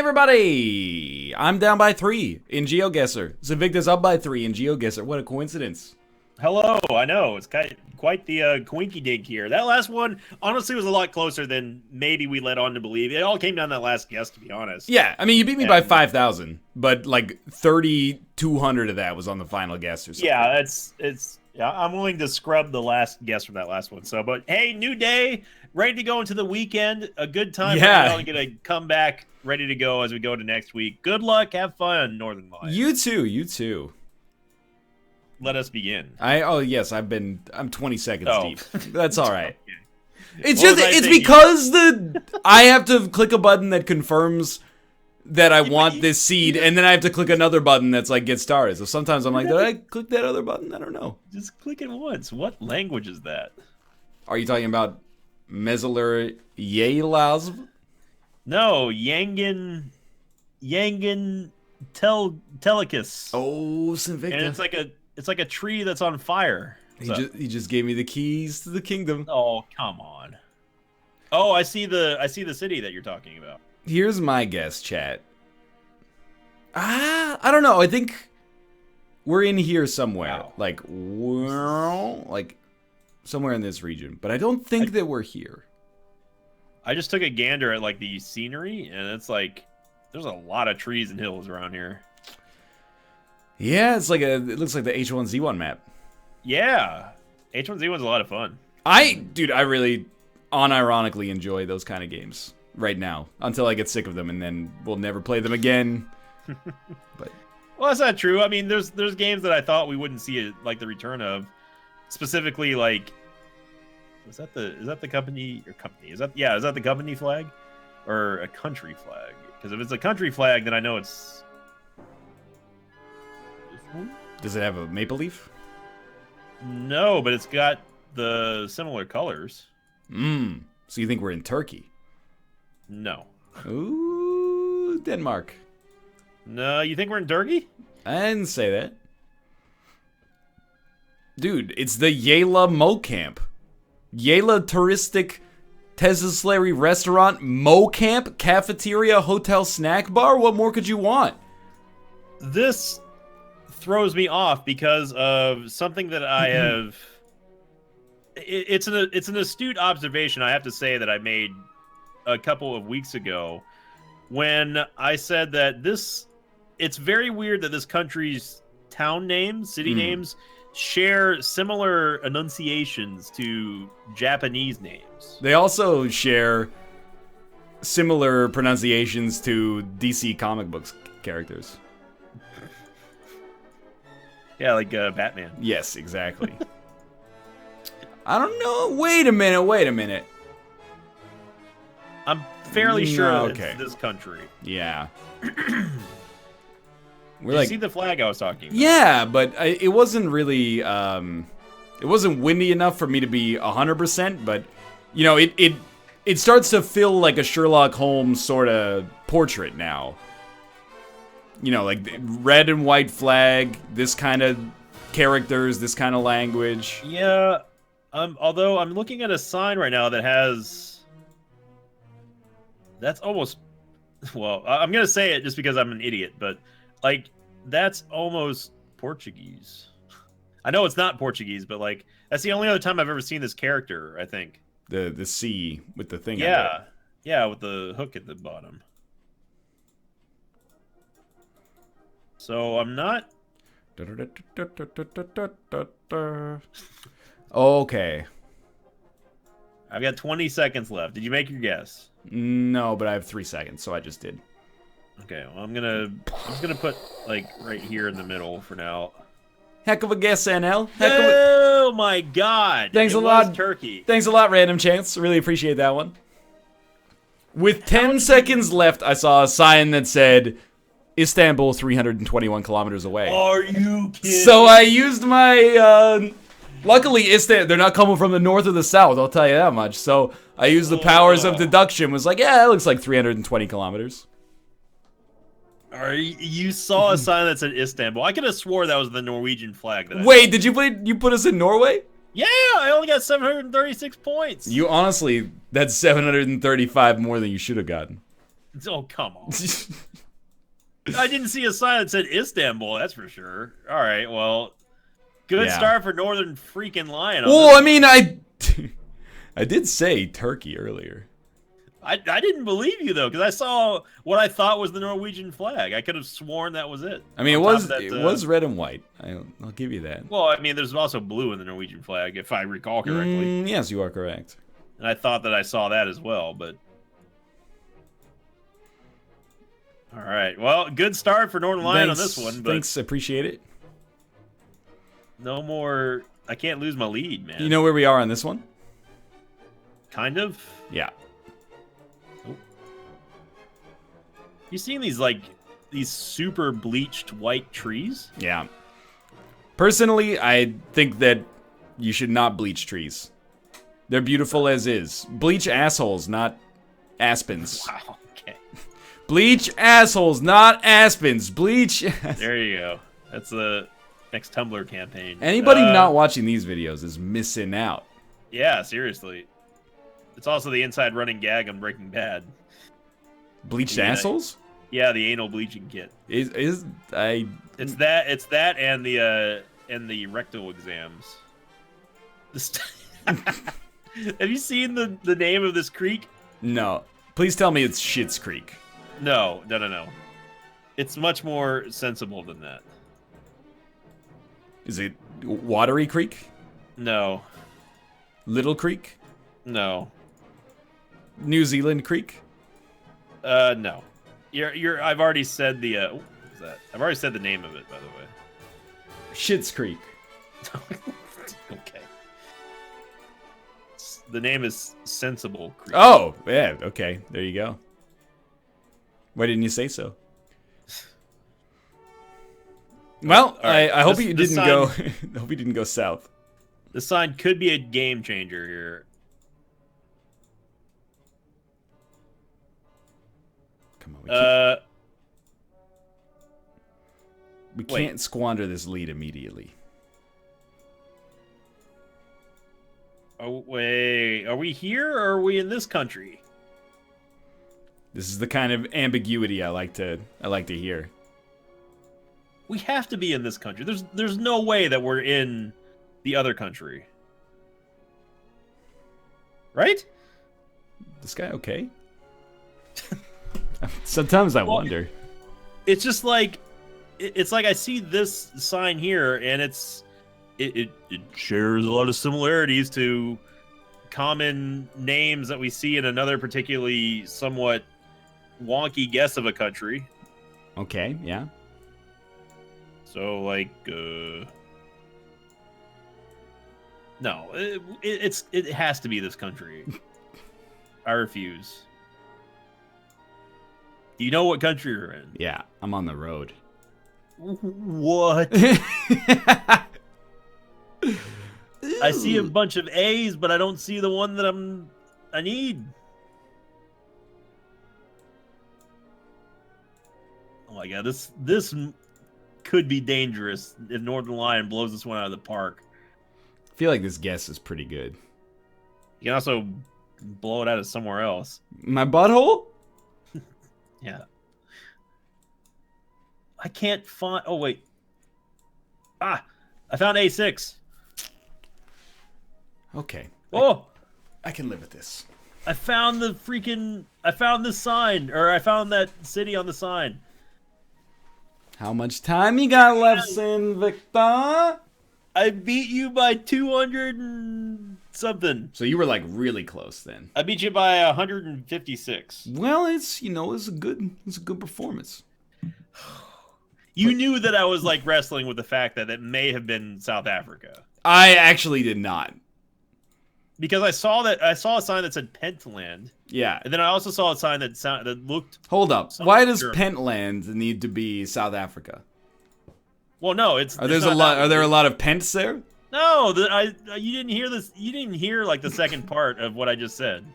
everybody! I'm down by 3 in GeoGuessr. Sinvicta's up by 3 in GeoGuessr. What a coincidence. Hello, I know, it's quite the coinky dink here. That last one, honestly, was a lot closer than maybe we led on to believe. It all came down to that last guess, to be honest. Yeah, I mean, you beat me by 5,000, but like 3,200 of that was on the final guess or something. Yeah, I'm willing to scrub the last guess from that last one. So, but hey, new day, ready to go into the weekend. A good time. Yeah. We're going to come back ready to go as we go to next week. Good luck. Have fun, Northern Lights. You too. You too. Let us begin. Yes, I'm 20 seconds deep. That's all right. Okay. It's because I have to click a button that confirms that I want this seed, and then I have to click another button that's like get started. So sometimes I'm like, did I click that other button? I don't know. Just click it once. What language is that? Are you talking about Mesolar Yelazv? No, Yangan Telecus. Oh, Sinvicta. And it's like a tree that's on fire. He just gave me the keys to the kingdom. Oh, come on. Oh, I see the city that you're talking about. Here's my guess, chat. I don't know. I think we're in here somewhere. Wow. Like somewhere in this region. But I don't think that we're here. I just took a gander at like the scenery, and it's like there's a lot of trees and hills around here. Yeah, it looks like the H1Z1 map. Yeah. H1Z1's a lot of fun. I really unironically enjoy those kind of games right now until I get sick of them, and then we'll never play them again. But well, that's not true. I mean, there's games that I thought we wouldn't see it, like the return of, specifically like is that the company or company? Is that the company flag or a country flag? Because if it's a country flag, then I know it's this one. Does it have a maple leaf? No, but it's got the similar colors. So you think we're in Turkey? No. Ooh, Denmark. No, you think we're in Turkey? I didn't say that. Dude, it's the Yela Mo Camp. Yela Touristic Teslary Restaurant, Mo Camp, Cafeteria, Hotel, Snack Bar. What more could you want? This throws me off because of something that I have. It's an astute observation, I have to say, that I made a couple of weeks ago when I said that it's very weird that this country's town names, city names, share similar enunciations to Japanese names. They also share similar pronunciations to DC comic books characters. Yeah, like Batman. Yes, exactly. I don't know. Wait a minute. I'm fairly sure okay. it's this country. Yeah. Did you see the flag I was talking about? Yeah, but it wasn't really, it wasn't windy enough for me to be 100%, but, you know, it starts to feel like a Sherlock Holmes sort of portrait now. You know, like red and white flag, this kind of characters, this kind of language. Yeah, although I'm looking at a sign right now that has... That's almost... Well, I'm going to say it just because I'm an idiot, but... Like, that's almost Portuguese. I know it's not Portuguese, but, like, that's the only other time I've ever seen this character, I think. The C with the thing. Yeah. Yeah, with the hook at the bottom. So, I'm not... Okay. I've got 20 seconds left. Did you make your guess? No, but I have 3 seconds, so I just did. Okay, well, I'm just gonna put, like, right here in the middle for now. Heck of a guess, NL. Oh my god! Thanks a a lot, Turkey. Thanks a lot, Random Chance. Really appreciate that one. With 10 seconds left, I saw a sign that said, Istanbul, 321 kilometers away. Are you kidding? So I used my, luckily, they're not coming from the north or the south, I'll tell you that much. So I used the powers of deduction, was like, yeah, that looks like 320 kilometers. You saw a sign that said Istanbul. I could have swore that was the Norwegian flag. Wait, did you put us in Norway? Yeah, I only got 736 points. You honestly, that's 735 more than you should have gotten. Oh, come on. I didn't see a sign that said Istanbul, that's for sure. All right, well, good start for Northern freaking Lion. Well, I mean, I did say Turkey earlier. I didn't believe you, though, because I saw what I thought was the Norwegian flag. I could have sworn that was it. I mean, it was red and white. I'll give you that. Well, I mean, there's also blue in the Norwegian flag, if I recall correctly. Yes, you are correct. And I thought that I saw that as well, but... All right. Well, good start for Northern Lion on this one. But thanks, appreciate it. No more... I can't lose my lead, man. You know where we are on this one? Kind of? Yeah. Oh. You seen these super bleached white trees? Yeah. Personally, I think that you should not bleach trees. They're beautiful as is. Bleach assholes, not aspens. Wow, okay. Bleach assholes, not aspens. Bleach. There you go. That's the next Tumblr campaign. Anybody not watching these videos is missing out. Yeah, seriously. It's also the inside running gag on Breaking Bad. Bleached assholes? Yeah, the anal bleaching kit. It's that and the rectal exams. Have you seen the name of this creek? No. Please tell me it's Schitt's Creek. No. It's much more sensible than that. Is it Watery Creek? No. Little Creek? No. New Zealand Creek? No. I've already said the what was that? I've already said the name of it, by the way. Schitt's Creek. Okay. The name is Sensible Creek. Oh, yeah, okay. There you go. Why didn't you say so? Well, right. I hope you didn't go. I hope you didn't go south. The sign could be a game changer here. Come on, we can't squander this lead immediately. Oh wait, are we here or are we in this country? This is the kind of ambiguity I like to hear. We have to be in this country. There's no way that we're in the other country. Right? This guy okay? Sometimes I wonder. It's just like it's like I see this sign here and it shares a lot of similarities to common names that we see in another particularly somewhat wonky guess of a country. Okay, yeah. So like no, it has to be this country. I refuse. Do you know what country you're in? Yeah, I'm on the road. What? I see a bunch of A's, but I don't see the one that I need. Oh my god, this could be dangerous if Northern Lion blows this one out of the park. I feel like this guess is pretty good. You can also blow it out of somewhere else. My butthole? Yeah. I can't find... Oh, wait. Ah! I found A6. Okay. Oh! I can live with this. I found the freaking... I found this sign. Or I found that city on the sign. How much time you got left, Sinvicta? I beat you by 200 and something. So you were like really close then. I beat you by 156. Well, it's a good performance. You knew that I was like wrestling with the fact that it may have been South Africa. I actually did not. Because I saw a sign that said Pentland. Yeah. And then I also saw a sign that looked... Hold up. Why does Pentland need to be South Africa? Well, no, it's... Are there a lot of Pents there? No, you didn't hear this. You didn't hear like the second part of what I just said.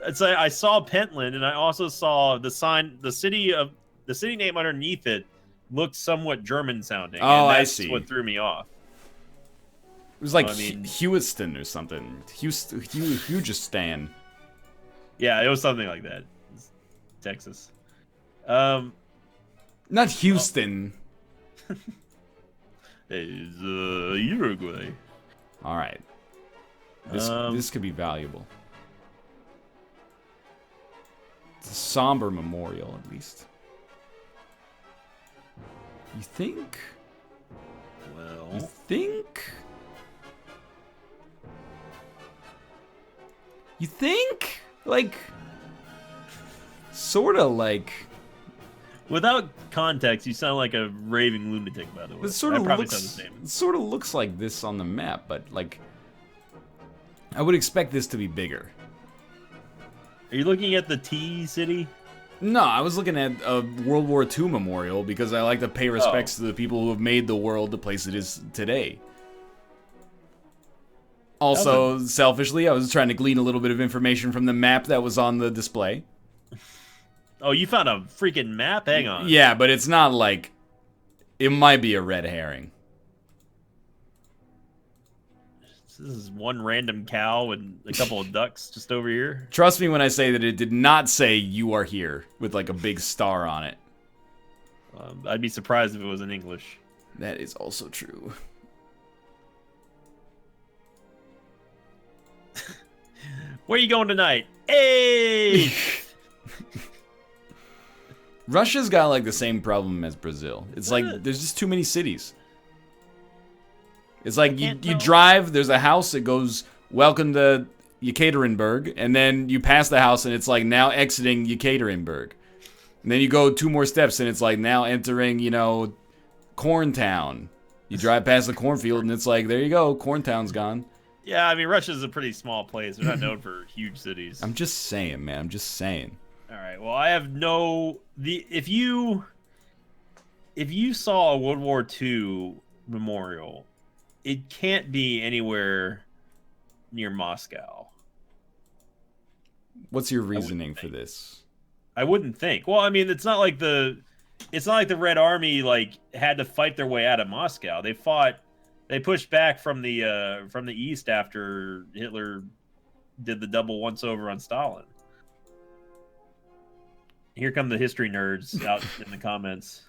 It's I saw Pentland, and I also saw the sign, the city name underneath it looked somewhat German sounding. Oh, and I that's see. what threw me off. It was like Hewiston or something. Hugistan. Yeah, it was something like that. Texas. Not Houston. Is Uruguay. All right. This could be valuable. It's a somber memorial, at least. You think? Well, You think? You think? Like, sort of like. without context, you sound like a raving lunatic. By the way, It sort I of probably looks. sound the same. It sort of looks like this on the map, but like, I would expect this to be bigger. Are you looking at the T city? No, I was looking at a World War II memorial because I like to pay respects to the people who have made the world the place it is today. Also, selfishly, I was trying to glean a little bit of information from the map that was on the display. Oh, you found a freaking map? Hang on. Yeah, but it's not like... It might be a red herring. This is one random cow and a couple of ducks just over here. Trust me when I say that it did not say "you are here" with like a big star on it. I'd be surprised if it was in English. That is also true. Where are you going tonight? Hey! Russia's got like the same problem as Brazil. It's like there's just too many cities. It's like you drive, there's a house that goes, welcome to Yekaterinburg, and then you pass the house and it's like now exiting Yekaterinburg. And then you go 2 more steps and it's like now entering, you know, Corntown. You drive past the cornfield and it's like, there you go, Corntown's gone. Yeah, I mean, Russia's a pretty small place. They're not known for huge cities. I'm just saying, man, I'm just saying. All right, well, I have no... If you saw a World War II memorial, it can't be anywhere near Moscow. What's your reasoning for this? I wouldn't think. Well, I mean, it's not like the Red Army like had to fight their way out of Moscow. They pushed back from the east after Hitler did the double once over on Stalin. Here come the history nerds out in the comments.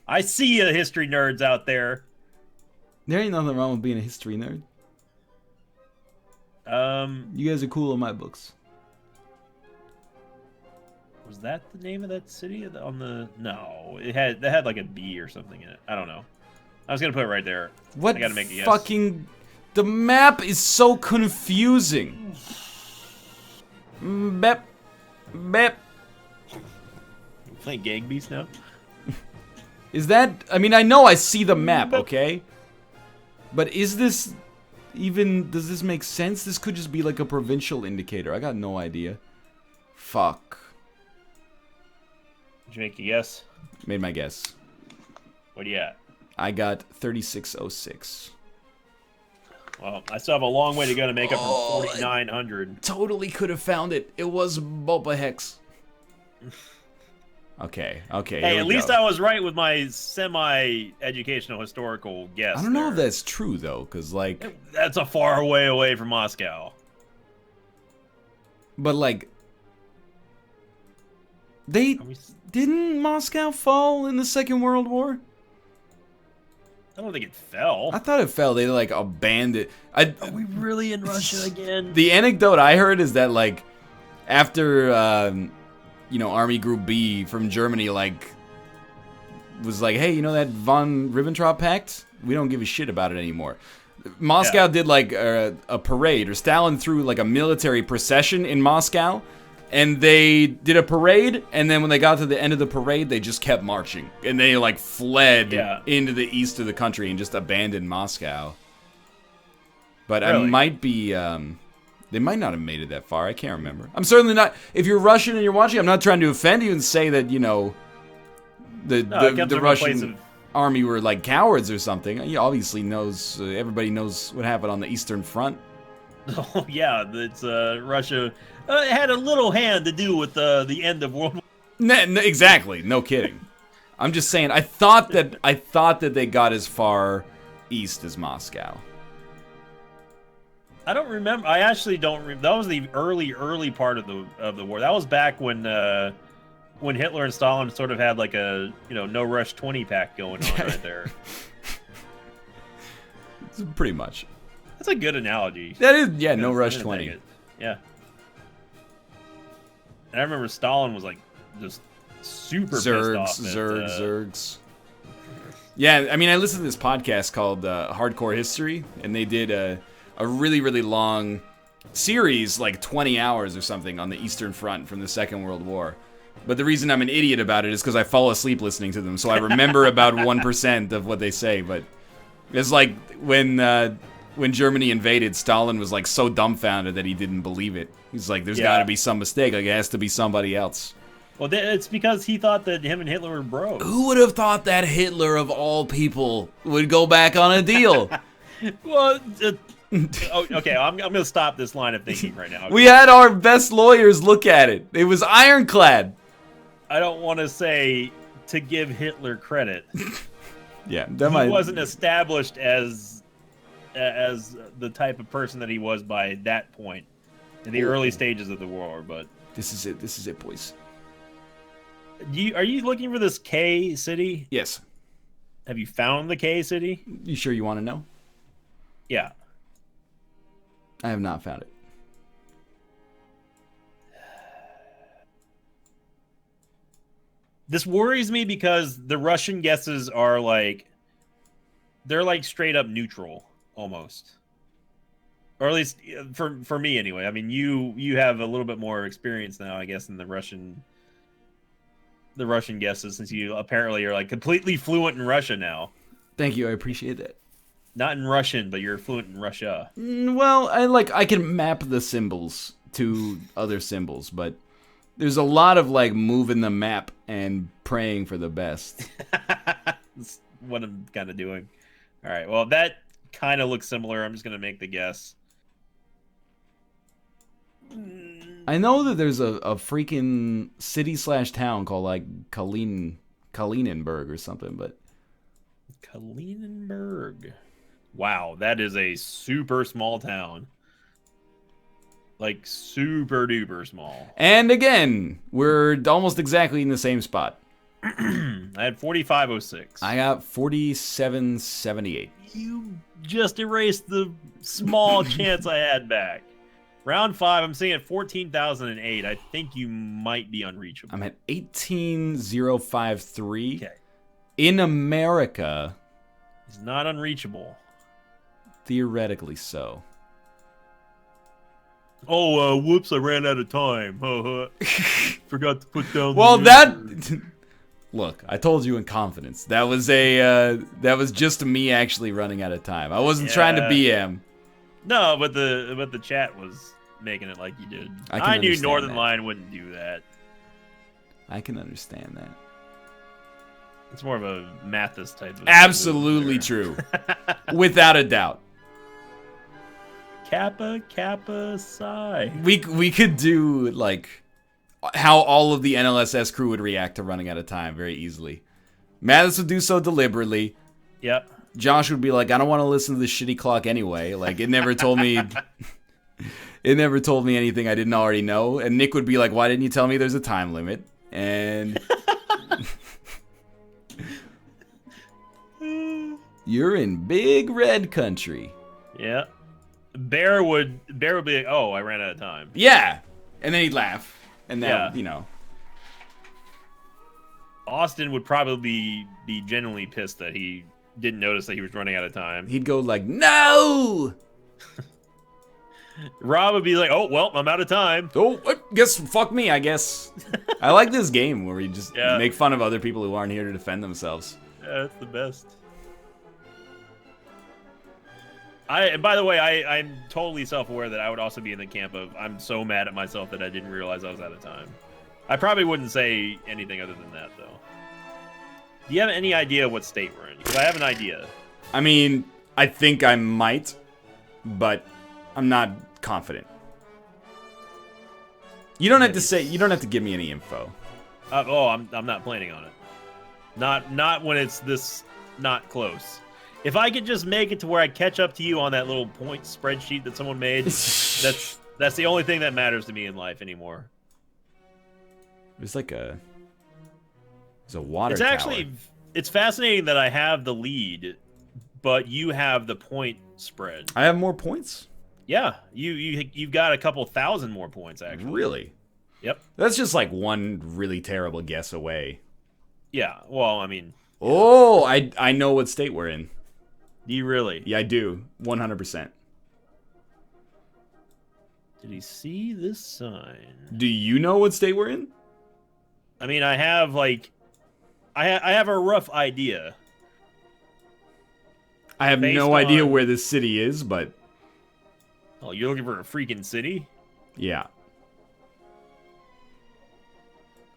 I see you, history nerds out there. There ain't nothing wrong with being a history nerd. You guys are cool in my books. Was that the name of that city on the? No, it had like a B or something in it. I don't know. I was gonna put it right there. What? I gotta make a guess. Fucking. The map is so confusing. Bep, bep. You playing Gang Beasts now? Is that? I mean, I know I see the map, okay? But is this even? Does this make sense? This could just be like a provincial indicator. I got no idea. Fuck. Did you make a guess? Made my guess. What do you got? I got 3606. Well, I still have a long way to go to make up for 4,900. Totally could have found it. It was Boba Hex. Okay. Hey, at least I was right with my semi-educational historical guess. I don't know if that's true though, because like that's a far way away from Moscow. But like, didn't Moscow fall in the Second World War? I don't think it fell. I thought it fell. They like abandoned. Are we really in Russia again? The anecdote I heard is that like after Army Group B from Germany like was like, hey, you know that von Ribbentrop Pact? We don't give a shit about it anymore. Moscow did like a parade, or Stalin threw like a military procession in Moscow, and they did a parade, and then when they got to the end of the parade, they just kept marching, and they like fled into the east of the country and just abandoned Moscow. But really? I might be. They might not have made it that far. I can't remember. I'm certainly not. If you're Russian and you're watching, I'm not trying to offend you and say that the Russian army were like cowards or something. He obviously knows. Everybody knows what happened on the Eastern Front. Oh yeah, it's Russia. It had a little hand to do with the end of World War. Exactly. No kidding. I'm just saying. I thought that they got as far east as Moscow. I don't remember. I actually don't. That was the early part of the war. That was back when when Hitler and Stalin sort of had like a no rush 20 pack going on right there. Pretty much. That's a good analogy. That is, yeah, no rush 20. Yeah. And I remember Stalin was like just super pissed off. Zergs. Yeah, I mean, I listened to this podcast called Hardcore History, and they did a really, really long series, like 20 hours or something, on the Eastern Front from the Second World War. But the reason I'm an idiot about it is because I fall asleep listening to them, so I remember about 1% of what they say. But it's like when Germany invaded, Stalin was like so dumbfounded that he didn't believe it. He's like, there's got to be some mistake. Like, it has to be somebody else. Well, it's because he thought that him and Hitler were bros. Who would have thought that Hitler, of all people, would go back on a deal? Well, okay, I'm going to stop this line of thinking right now. We had our best lawyers look at it. It was ironclad. I don't want to say to give Hitler credit. Yeah, he wasn't established as the type of person that he was by that point in the early stages of the war. But this is it. This is it, boys. Are you looking for this K city? Yes. Have you found the K city? You sure you want to know? Yeah. I have not found it. This worries me because the Russian guesses are they're like straight up neutral almost. Or at least for me anyway. I mean, you have a little bit more experience now, I guess, in the Russian guesses, since you apparently are like completely fluent in Russia now. Thank you, I appreciate that. Not in Russian, but you're fluent in Russia. Well, I can map the symbols to other symbols, but there's a lot of like moving the map and praying for the best. That's what I'm kind of doing. All right, well, that kind of looks similar. I'm just going to make the guess. I know that there's a freaking city/town called like Kalininberg or something, but Kalininberg. Wow, that is a super small town. Like super duper small. And again, we're almost exactly in the same spot. I had 4506. I got 4778. You just erased the small chance I had back. Round 5, I'm seeing at 14,008. I think you might be unreachable. I'm at 18053. Okay. In America. It's not unreachable. Theoretically so. Oh, whoops, I ran out of time. Forgot to put down well, that... Look, I told you in confidence. That was just me actually running out of time. I wasn't trying to BM. No, but the chat was making it like you did. I knew Northern Line wouldn't do that. I can understand that. It's more of a Mathis type of... Absolutely true. Without a doubt. Kappa Psi. We could do like how all of the NLSS crew would react to running out of time very easily. Mathis would do so deliberately. Yep. Josh would be like, I don't want to listen to this shitty clock anyway. Like, it never told me anything I didn't already know. And Nick would be like, why didn't you tell me there's a time limit? And you're in big red country. Yeah. Bear would be like, oh, I ran out of time. Yeah. And then he'd laugh. And then, you know. Austin would probably be genuinely pissed that he didn't notice that he was running out of time. He'd go like, no! Rob would be like, oh, well, I'm out of time. Oh, fuck me, I guess. I like this game where we just make fun of other people who aren't here to defend themselves. Yeah, that's the best. By the way, I'm totally self-aware that I would also be in the camp of, I'm so mad at myself that I didn't realize I was out of time. I probably wouldn't say anything other than that, though. Do you have any idea what state we're in? Because I have an idea. I mean, I think I might, but I'm not confident. You don't have to say. You don't have to give me any info. I'm not planning on it. Not when it's this not close. If I could just make it to where I catch up to you on that little point spreadsheet that someone made, that's the only thing that matters to me in life anymore. There's like a It's a water It's tower. actually, it's fascinating that I have the lead, but you have the point spread. I have more points? Yeah, you've got a couple thousand more points, actually. Really? Yep. That's just like one really terrible guess away. Yeah, well, I mean... Oh, I know what state we're in. Do you really? Yeah, I do. 100%. Did he see this sign? Do you know what state we're in? I mean, I have, like... I have a rough idea. I have Based no idea on- where this city is, but Oh, you're looking for a freaking city? yeah.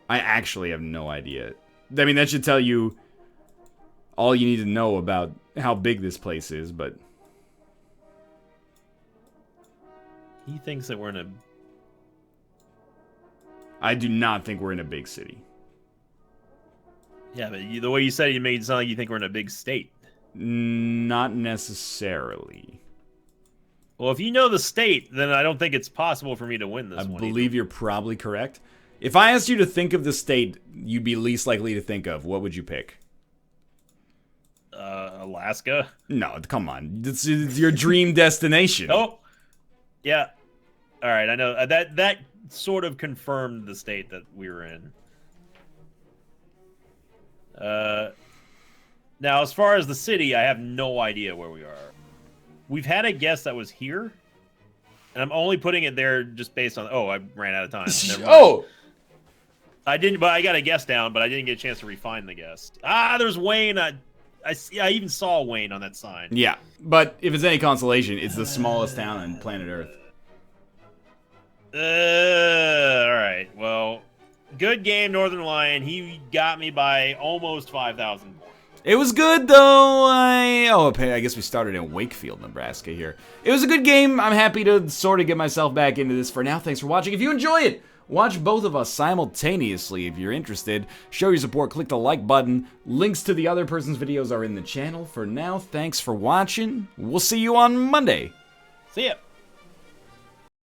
I actually have no idea. I mean, that should tell you all you need to know about how big this place is, but He thinks that we're in a... I do not think we're in a big city. Yeah, but the way you said it, you made it sound like you think we're in a big state. Not necessarily. Well, if you know the state, then I don't think it's possible for me to win this I one. believe you're probably correct. If I asked you to think of the state you'd be least likely to think of, what would you pick? Alaska? No, come on. It's your dream destination. Oh! Yeah. Alright, I know. That sort of confirmed the state that we were in. Now, as far as the city, I have no idea where we are. We've had a guess that was here, and I'm only putting it there just based on... Oh, I ran out of time. Never mind. Oh! I didn't, but I got a guess down, but I didn't get a chance to refine the guess. Ah, there's Wayne. I even saw Wayne on that sign. Yeah, but if it's any consolation, it's the smallest town on planet Earth. All right. Well, good game, Northern Lion. He got me by almost 5,000 points. It was good, though. I guess we started in Wakefield, Nebraska here. It was a good game. I'm happy to sort of get myself back into this for now. Thanks for watching. If you enjoy it, watch both of us simultaneously if you're interested. Show your support, click the like button. Links to the other person's videos are in the channel. For now, thanks for watching. We'll see you on Monday. See ya.